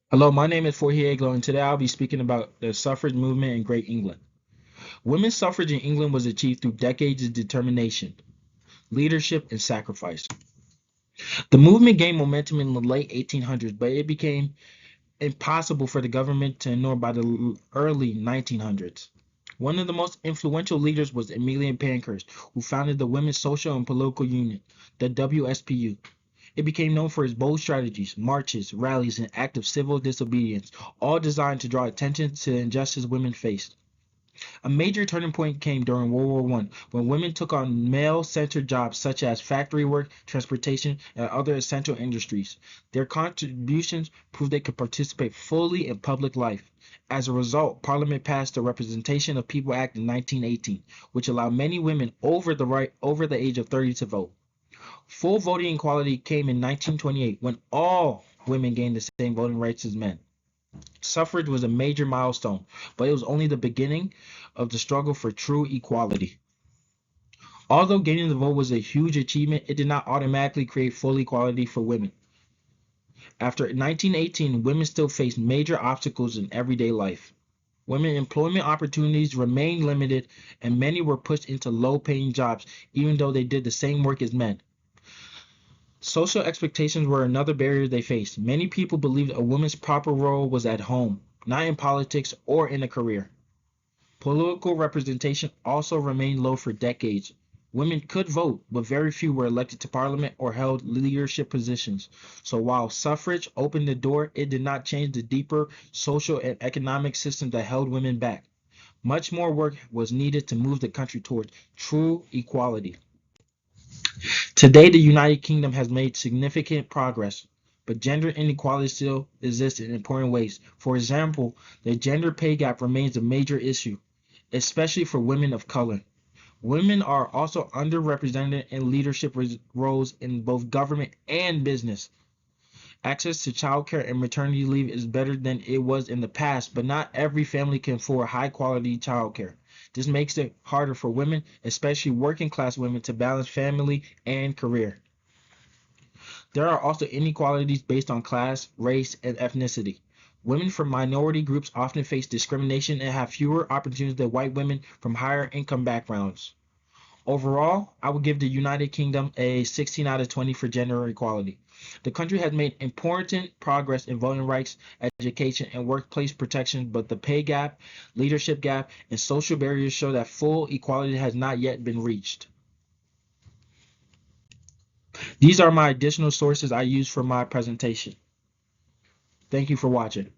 Hello, my name is Forhieglo, and today I'll be speaking about the suffrage movement in Great England. Women's suffrage in England was achieved through decades of determination, leadership, and sacrifice. The movement gained momentum in the late 1800s, but it became impossible for the government to ignore by the early 1900s. One of the most influential leaders was Amelia Pankhurst, who founded the Women's Social and Political Union, the WSPU. It became known for its bold strategies, marches, rallies, and acts of civil disobedience, all designed to draw attention to the injustice women faced. A major turning point came during World War I, when women took on male-centered jobs such as factory work, transportation, and other essential industries. Their contributions proved they could participate fully in public life. As a result, Parliament passed the Representation of People Act in 1918, which allowed many women over the age of 30 to vote. Full voting equality came in 1928 when all women gained the same voting rights as men. Suffrage was a major milestone, but it was only the beginning of the struggle for true equality. Although gaining the vote was a huge achievement, it did not automatically create full equality for women. After 1918, women still faced major obstacles in everyday life. Women employment opportunities remained limited, and many were pushed into low paying jobs, even though they did the same work as men. Social expectations were another barrier they faced. Many people believed a woman's proper role was at home, not in politics or in a career. Political representation also remained low for decades. Women could vote, but very few were elected to parliament or held leadership positions. So while suffrage opened the door, it did not change the deeper social and economic system that held women back. Much more work was needed to move the country toward true equality. Today, the United Kingdom has made significant progress, but gender inequality still exists in important ways. For example, the gender pay gap remains a major issue, especially for women of color. Women are also underrepresented in leadership roles in both government and business. Access to childcare and maternity leave is better than it was in the past, but not every family can afford high quality childcare. This makes it harder for women, especially working class women, to balance family and career. There are also inequalities based on class, race, and ethnicity. Women from minority groups often face discrimination and have fewer opportunities than white women from higher income backgrounds. Overall, I would give the United Kingdom a 16 out of 20 for gender equality. The country has made important progress in voting rights, education, and workplace protection, but the pay gap, leadership gap, and social barriers show that full equality has not yet been reached. These are my additional sources I use for my presentation. Thank you for watching.